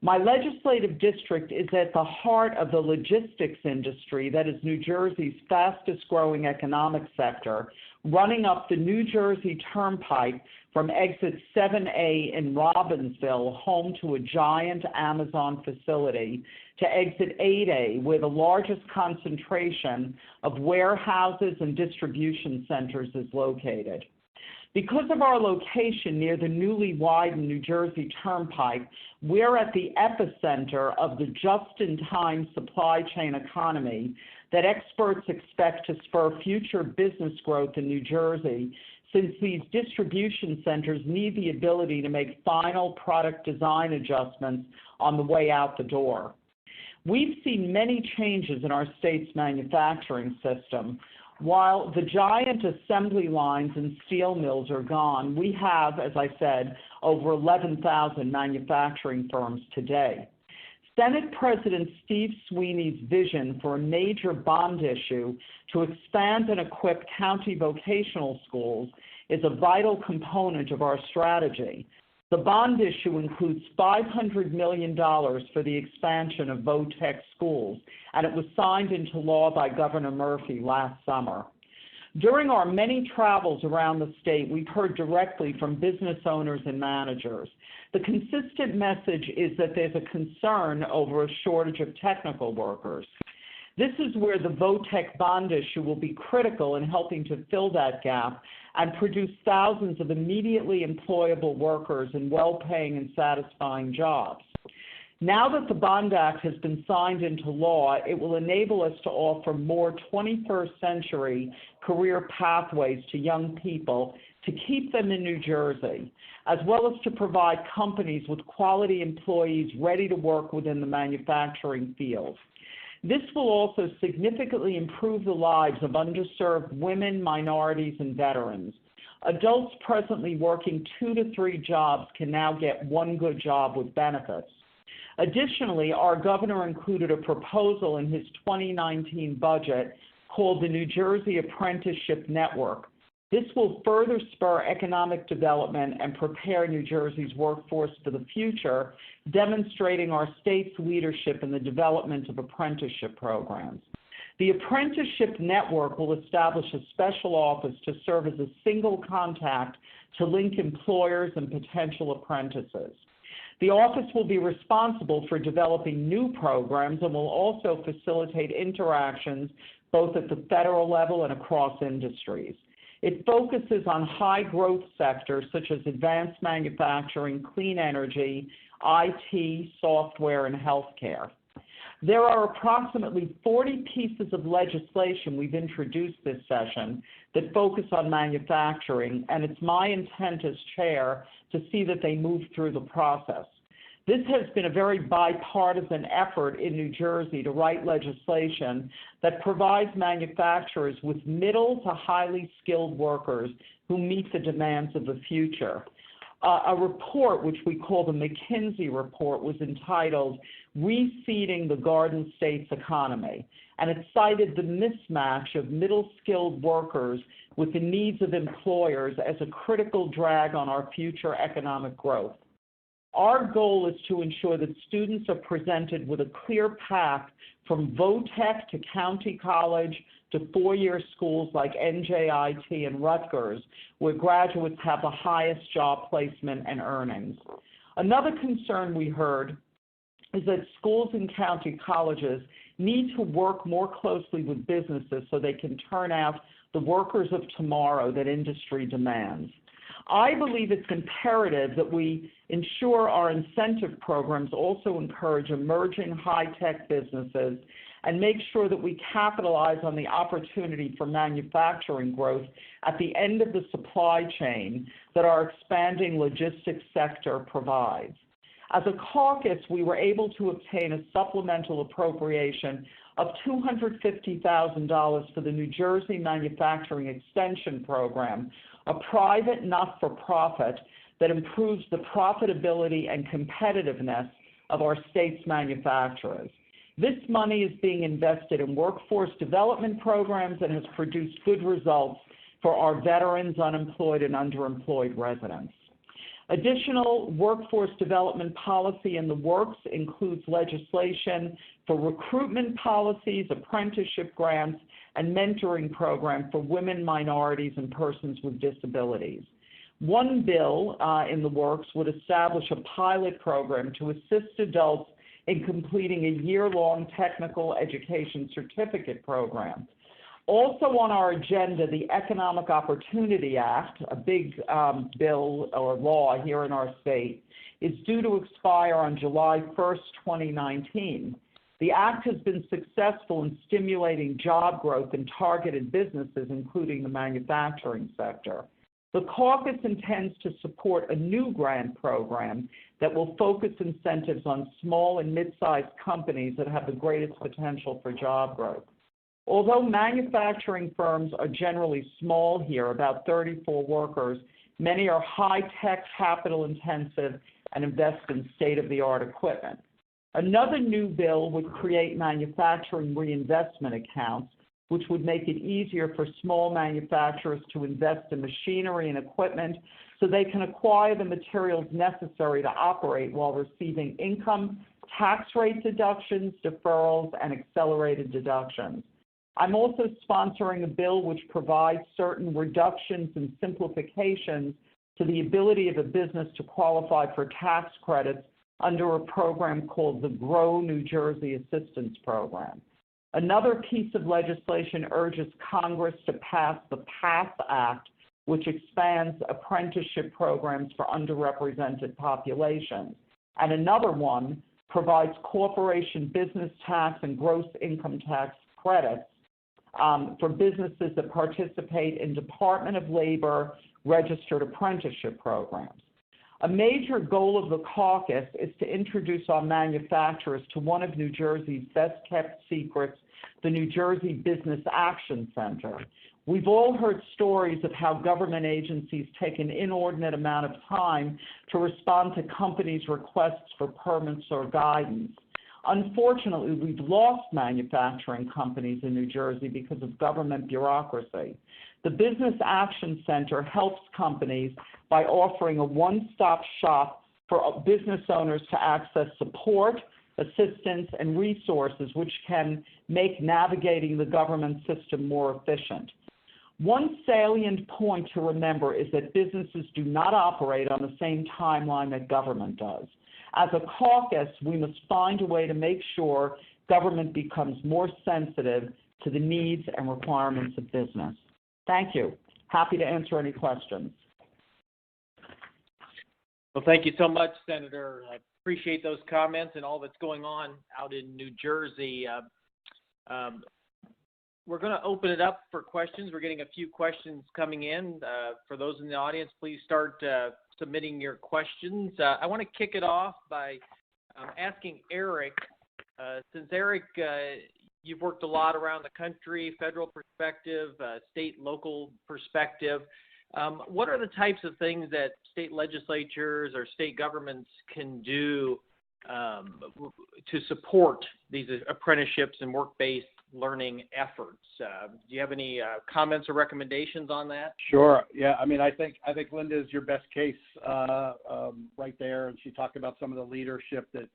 S5: My legislative district is at the heart of the logistics industry that is New Jersey's fastest growing economic sector, running up the New Jersey Turnpike from exit 7A in Robbinsville, home to a giant Amazon facility, to exit 8A, where the largest concentration of warehouses and distribution centers is located. Because of our location near the newly widened New Jersey Turnpike, we're at the epicenter of the just-in-time supply chain economy that experts expect to spur future business growth in New Jersey, since these distribution centers need the ability to make final product design adjustments on the way out the door. We've seen many changes in our state's manufacturing system. While the giant assembly lines and steel mills are gone, we have, as I said, over 11,000 manufacturing firms today. Senate President Steve Sweeney's vision for a major bond issue to expand and equip county vocational schools is a vital component of our strategy. The bond issue includes $500 million for the expansion of VOTEC schools, and it was signed into law by Governor Murphy last summer. During our many travels around the state, we've heard directly from business owners and managers. The consistent message is that there's a concern over a shortage of technical workers. This is where the VOTEC bond issue will be critical in helping to fill that gap and produce thousands of immediately employable workers in well-paying and satisfying jobs. Now that the Bond Act has been signed into law, it will enable us to offer more 21st century career pathways to young people to keep them in New Jersey, as well as to provide companies with quality employees ready to work within the manufacturing field. This will also significantly improve the lives of underserved women, minorities, and veterans. Adults presently working 2 to 3 jobs can now get one good job with benefits. Additionally, our governor included a proposal in his 2019 budget called the New Jersey Apprenticeship Network. This will further spur economic development and prepare New Jersey's workforce for the future, demonstrating our state's leadership in the development of apprenticeship programs. The Apprenticeship Network will establish a special office to serve as a single contact to link employers and potential apprentices. The office will be responsible for developing new programs and will also facilitate interactions both at the federal level and across industries. It focuses on high-growth sectors such as advanced manufacturing, clean energy, IT, software, and healthcare. There are approximately 40 pieces of legislation we've introduced this session that focus on manufacturing, and it's my intent as chair to see that they move through the process. This has been a very bipartisan effort in New Jersey to write legislation that provides manufacturers with middle to highly skilled workers who meet the demands of the future. A report, which we call the McKinsey report, was entitled Reseeding the Garden State's Economy, and it cited the mismatch of middle-skilled workers with the needs of employers as a critical drag on our future economic growth. Our goal is to ensure that students are presented with a clear path from VOTEC to county college to four-year schools like NJIT and Rutgers, where graduates have the highest job placement and earnings. Another concern we heard is that schools and county colleges need to work more closely with businesses so they can turn out the workers of tomorrow that industry demands. I believe it's imperative that we ensure our incentive programs also encourage emerging high-tech businesses and make sure that we capitalize on the opportunity for manufacturing growth at the end of the supply chain that our expanding logistics sector provides. As a caucus, we were able to obtain a supplemental appropriation of $250,000 for the New Jersey Manufacturing Extension Program, a private not-for-profit that improves the profitability and competitiveness of our state's manufacturers. This money is being invested in workforce development programs and has produced good results for our veterans, unemployed, and underemployed residents. Additional workforce development policy in the works includes legislation for recruitment policies, apprenticeship grants, and mentoring programs for women, minorities, and persons with disabilities. One bill in the works would establish a pilot program to assist adults in completing a year-long technical education certificate program. Also on our agenda, the Economic Opportunity Act, a big bill or law here in our state, is due to expire on July 1st, 2019. The act has been successful in stimulating job growth in targeted businesses, including the manufacturing sector. The caucus intends to support a new grant program that will focus incentives on small and mid-sized companies that have the greatest potential for job growth. Although manufacturing firms are generally small here, about 34 workers, many are high-tech, capital-intensive, and invest in state-of-the-art equipment. Another new bill would create manufacturing reinvestment accounts, which would make it easier for small manufacturers to invest in machinery and equipment so they can acquire the materials necessary to operate while receiving income, tax rate deductions, deferrals, and accelerated deductions. I'm also sponsoring a bill which provides certain reductions and simplifications to the ability of a business to qualify for tax credits under a program called the Grow New Jersey Assistance Program. Another piece of legislation urges Congress to pass the PATH Act, which expands apprenticeship programs for underrepresented populations. And another one provides corporation business tax and gross income tax credits for businesses that participate in Department of Labor registered apprenticeship programs. A major goal of the caucus is to introduce our manufacturers to one of New Jersey's best-kept secrets, the New Jersey Business Action Center. We've all heard stories of how government agencies take an inordinate amount of time to respond to companies' requests for permits or guidance. Unfortunately, we've lost manufacturing companies in New Jersey because of government bureaucracy. The Business Action Center helps companies by offering a one-stop shop for business owners to access support, assistance, and resources which can make navigating the government system more efficient. One salient point to remember is that businesses do not operate on the same timeline that government does. As a caucus, we must find a way to make sure government becomes more sensitive to the needs and requirements of business. Thank you. Happy to answer any questions.
S2: Well, thank you so much, Senator. I appreciate those comments and all that's going on out in New Jersey. We're going to open it up for questions. We're getting a few questions coming in. For those in the audience, please start submitting your questions. I want to kick it off by asking Eric, since Eric, you've worked a lot around the country, federal perspective, state, local perspective. What are the types of things that state legislatures or state governments can do to support these apprenticeships and work-based learning efforts? Do you have any comments or recommendations on that?
S3: Sure. Yeah. I mean, I think Linda is your best case right there, and she talked about some of the leadership that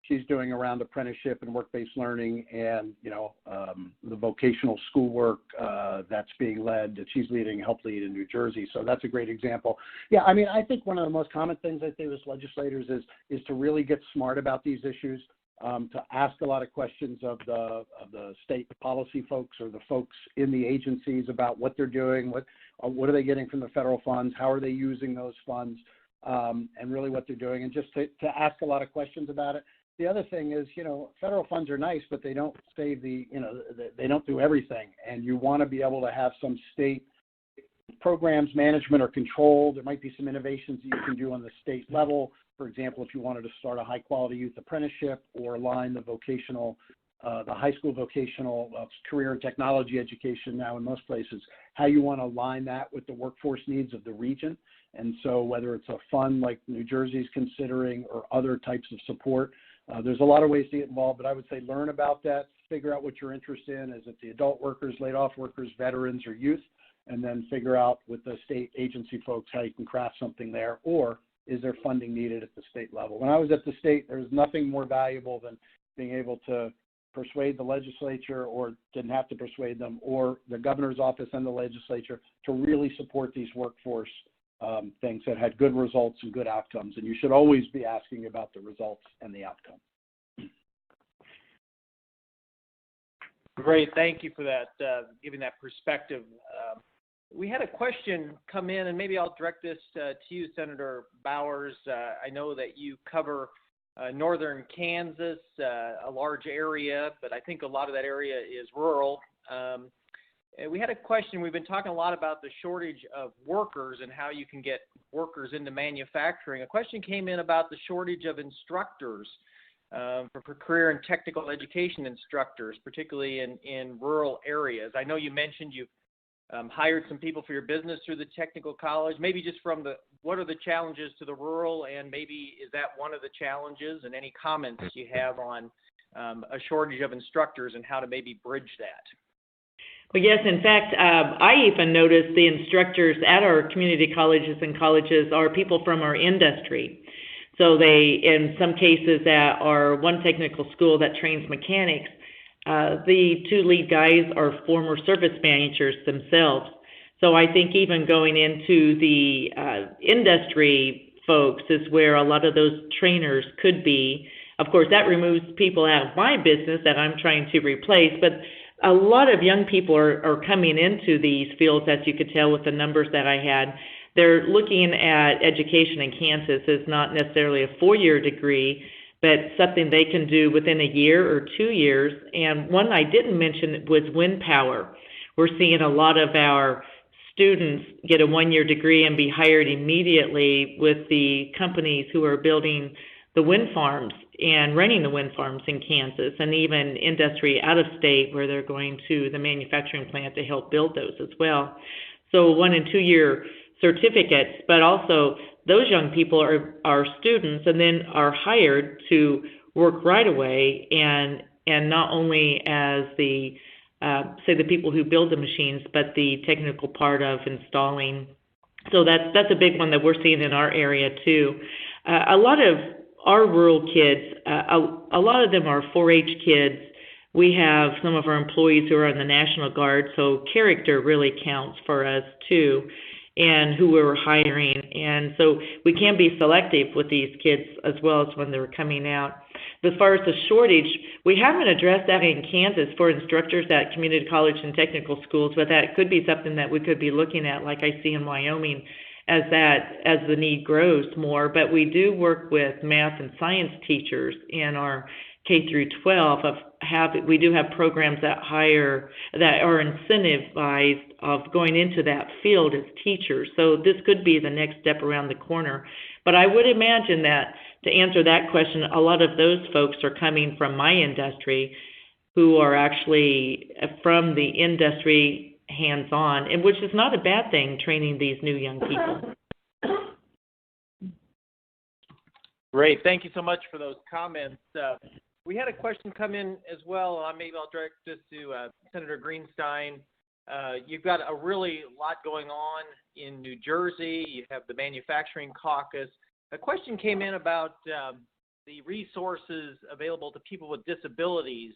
S3: she's doing around apprenticeship and work-based learning, and the vocational schoolwork that's being led, that she's helped lead in New Jersey. So that's a great example. Yeah. I mean, I think one of the most common things I think as legislators is to really get smart about these issues. To ask a lot of questions of the state policy folks or the folks in the agencies about what they're doing, what are they getting from the federal funds, how are they using those funds, and really what they're doing, and just to ask a lot of questions about it. The other thing is, federal funds are nice, but they don't save they don't do everything, and you want to be able to have some state programs, management, or control. There might be some innovations that you can do on the state level. For example, if you wanted to start a high-quality youth apprenticeship or align the high school vocational career and technology education now in most places, how you want to align that with the workforce needs of the region. And so whether it's a fund like New Jersey's considering or other types of support, there's a lot of ways to get involved, but I would say learn about that, figure out what you're interested in. Is it the adult workers, laid off workers, veterans, or youth? And then figure out with the state agency folks how you can craft something there, or is there funding needed at the state level? When I was at the state, there was nothing more valuable than being able to persuade the legislature, or didn't have to persuade them, or the governor's office and the legislature to really support these workforce things that had good results and good outcomes. And you should always be asking about the results and the outcome.
S2: Great. Thank you for that, giving that perspective. We had a question come in, and maybe I'll direct this to you, Senator Bowers. I know that you cover northern Kansas, a large area, but I think a lot of that area is rural. And we had a question. We've been talking a lot about the shortage of workers and how you can get workers into manufacturing. A question came in about the shortage of instructors, for career and technical education instructors, particularly in rural areas. I know you mentioned you've hired some people for your business through the technical college. Maybe just from what are the challenges to the rural, and maybe is that one of the challenges, and any comments you have on a shortage of instructors and how to maybe bridge that?
S4: Well, yes, in fact, I even noticed the instructors at our community colleges and colleges are people from our industry. So they, in some cases at our one technical school that trains mechanics, the two lead guys are former service managers themselves. So I think even going into the industry folks is where a lot of those trainers could be. Of course, that removes people out of my business that I'm trying to replace, but a lot of young people are coming into these fields, as you could tell with the numbers that I had. They're looking at education in Kansas as not necessarily a 4-year degree, but something they can do within a year or 2 years. And one I didn't mention was wind power. We're seeing a lot of our students get a 1-year degree and be hired immediately with the companies who are building the wind farms and running the wind farms in Kansas, and even industry out of state where they're going to the manufacturing plant to help build those as well. So 1- and 2-year certificates, but also those young people are students and then are hired to work right away, and not only as the say the people who build the machines, but the technical part of installing. So that's a big one that we're seeing in our area too. A lot of our rural kids, a lot of them are 4-H kids. We have some of our employees who are on the National Guard, so character really counts for us too, and who we're hiring. And so we can be selective with these kids as well as when they're coming out. As far as the shortage, we haven't addressed that in Kansas for instructors at community college and technical schools, but that could be something that we could be looking at, like I see in Wyoming, as the need grows more. But we do work with math and science teachers in our K through 12. We do have programs that are incentivized of going into that field as teachers. So this could be the next step around the corner. But I would imagine that to answer that question, a lot of those folks are coming from my industry who are actually from the industry hands-on, and which is not a bad thing, training these new young people.
S2: Great. Thank you so much for those comments. We had a question come in as well. Maybe I'll direct this to Senator Greenstein. You've got a really lot going on in New Jersey. You have the manufacturing caucus. A question came in about the resources available to people with disabilities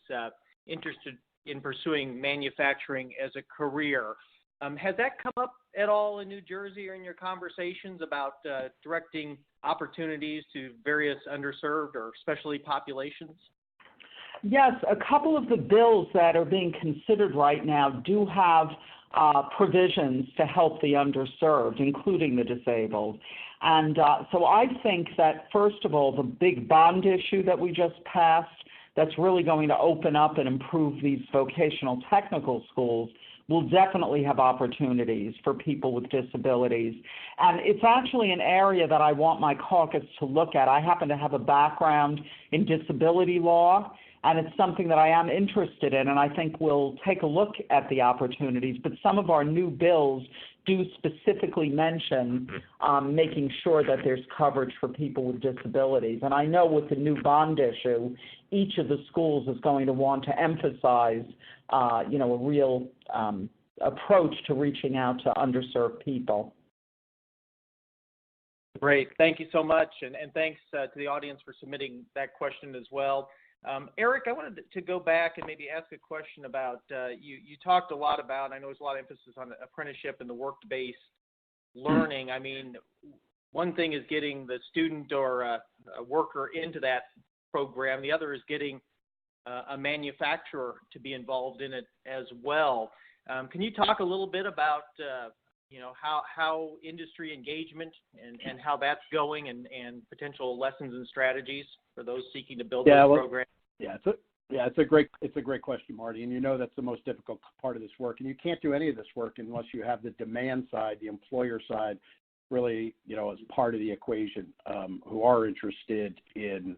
S2: interested in pursuing manufacturing as a career. Has that come up at all in New Jersey or in your conversations about directing opportunities to various underserved or specialty populations?
S5: Yes, a couple of the bills that are being considered right now do have provisions to help the underserved, including the disabled. And so I think that, first of all, the big bond issue that we just passed, that's really going to open up and improve these vocational technical schools, will definitely have opportunities for people with disabilities. And it's actually an area that I want my caucus to look at. I happen to have a background in disability law, and it's something that I am interested in, and I think we'll take a look at the opportunities. But some of our new bills do specifically mention making sure that there's coverage for people with disabilities. And I know with the new bond issue, each of the schools is going to want to emphasize, a real approach to reaching out to underserved people.
S2: Great. Thank you so much, and thanks to the audience for submitting that question as well. Eric, I wanted to go back and maybe ask a question about, you talked a lot about, I know there's a lot of emphasis on apprenticeship and the work-based learning. I mean, one thing is getting the student or a worker into that program. The other is getting a manufacturer to be involved in it as well. Can you talk a little bit about, how industry engagement and how that's going and potential lessons and strategies for those seeking to build those programs?
S3: It's a great question, Marty. And that's the most difficult part of this work. And you can't do any of this work unless you have the demand side, the employer side, really, as part of the equation, who are interested in,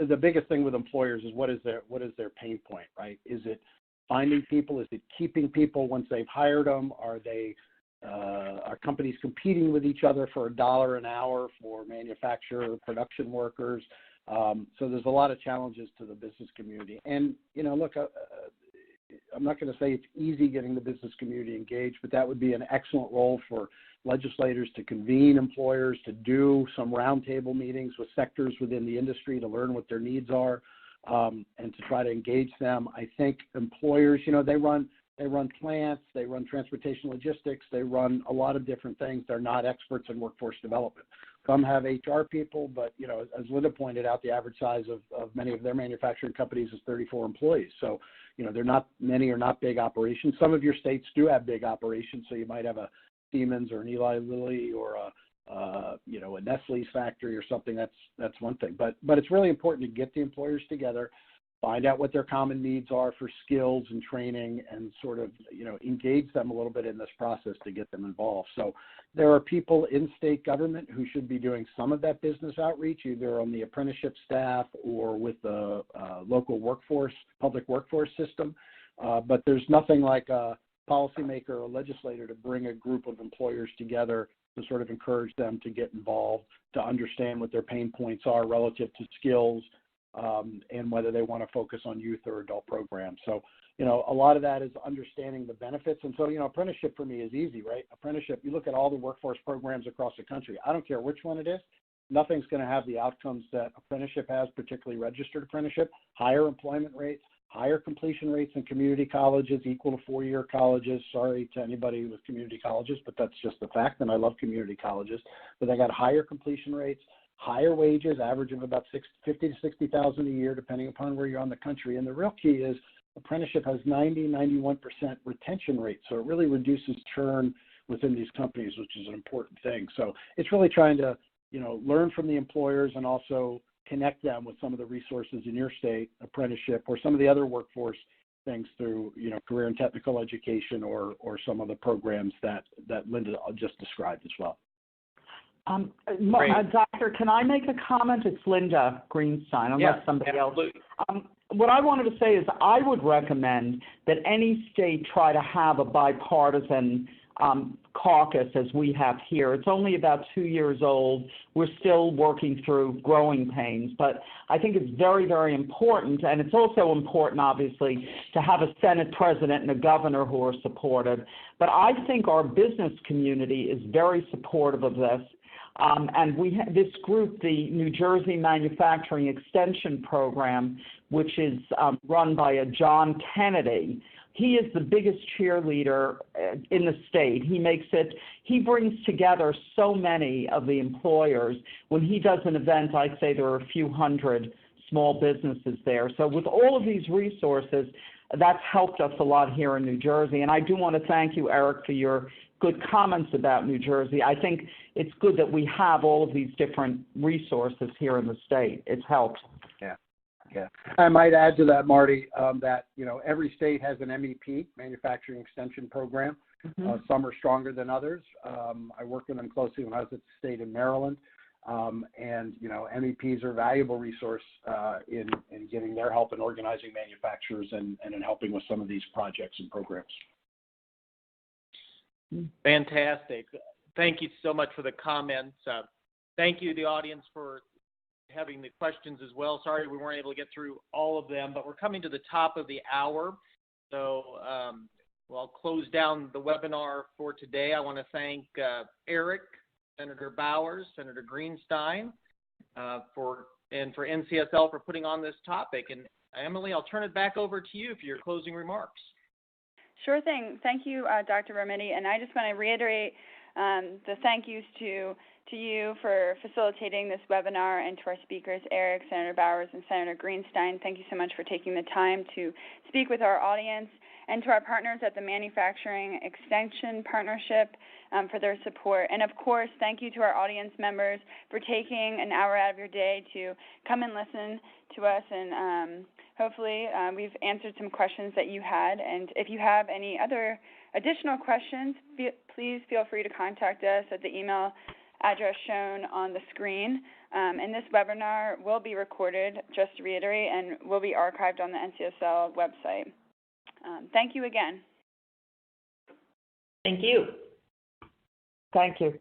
S3: the biggest thing with employers is what is their pain point, right? Is it finding people? Is it keeping people once they've hired them? Are companies competing with each other for $1 an hour for manufacturer production workers? So there's a lot of challenges to the business community. And, look, I'm not going to say it's easy getting the business community engaged, but that would be an excellent role for legislators to convene employers, to do some roundtable meetings with sectors within the industry to learn what their needs are, and to try to engage them. I think employers, they run plants, they run transportation logistics, they run a lot of different things. They're not experts in workforce development. Some have HR people, but, as Linda pointed out, the average size of many of their manufacturing companies is 34 employees. So, many are not big operations. Some of your states do have big operations, so you might have a Siemens or an Eli Lilly or a Nestle's factory or something. That's one thing. But it's really important to get the employers together, find out what their common needs are for skills and training, and sort of, engage them a little bit in this process to get them involved. So there are people in state government who should be doing some of that business outreach, either on the apprenticeship staff or with the local public workforce system. But there's nothing like a policymaker or a legislator to bring a group of employers together to sort of encourage them to get involved, to understand what their pain points are relative to skills, and whether they want to focus on youth or adult programs. So, a lot of that is understanding the benefits. And so, apprenticeship for me is easy, right? Apprenticeship, you look at all the workforce programs across the country. I don't care which one it is. Nothing's going to have the outcomes that apprenticeship has, particularly registered apprenticeship, higher employment rates, higher completion rates in community colleges, equal to four-year colleges. Sorry to anybody with community colleges, but that's just the fact, and I love community colleges. But they got higher completion rates, higher wages, average of about 50 to 60,000 a year, depending upon where you're on the country. And the real key is apprenticeship has 91% retention rate, so it really reduces churn within these companies, which is an important thing. So it's really trying to, learn from the employers and also connect them with some of the resources in your state, apprenticeship, or some of the other workforce things through, career and technical education or some of the programs that Linda just described as well.
S5: Doctor, can I make a comment? It's Linda Greenstein, unless somebody else. What I wanted to say is I would recommend that any state try to have a bipartisan caucus as we have here. It's only about 2 years old. We're still working through growing pains, but I think it's very, very important, and it's also important, obviously, to have a Senate president and a governor who are supportive. But I think our business community is very supportive of this. And we have this group, the New Jersey Manufacturing Extension Program, which is run by a John Kennedy. He is the biggest cheerleader in the state. He brings together so many of the employers. When he does an event, I'd say there are a few hundred small businesses there. So with all of these resources, that's helped us a lot here in New Jersey. And I do want to thank you, Eric, for your good comments about New Jersey. I think it's good that we have all of these different resources here in the state. It's helped.
S3: Yeah. I might add to that, Marty, that, every state has an MEP, Manufacturing Extension Program. Mm-hmm. Some are stronger than others. I worked with them closely when I was at the state in Maryland. And, MEPs are a valuable resource in getting their help in organizing manufacturers and in helping with some of these projects and programs.
S2: Fantastic. Thank you so much for the comments. Thank you, the audience, for having the questions as well. Sorry we weren't able to get through all of them, but we're coming to the top of the hour. So I'll close down the webinar for today. I want to thank Eric, Senator Bowers, Senator Greenstein, for NCSL for putting on this topic. And Emily, I'll turn it back over to you for your closing remarks.
S1: Sure thing. Thank you, Dr. Romiti. And I just want to reiterate the thank yous to you for facilitating this webinar, and to our speakers, Eric, Senator Bowers, and Senator Greenstein. Thank you so much for taking the time to speak with our audience, and to our partners at the Manufacturing Extension Partnership for their support. And of course, thank you to our audience members for taking an hour out of your day to come and listen to us, and hopefully we've answered some questions that you had. And if you have any other additional questions, please feel free to contact us at the email address shown on the screen. And this webinar will be recorded, just to reiterate, and will be archived on the NCSL website. Thank you again.
S4: Thank you.
S5: Thank you.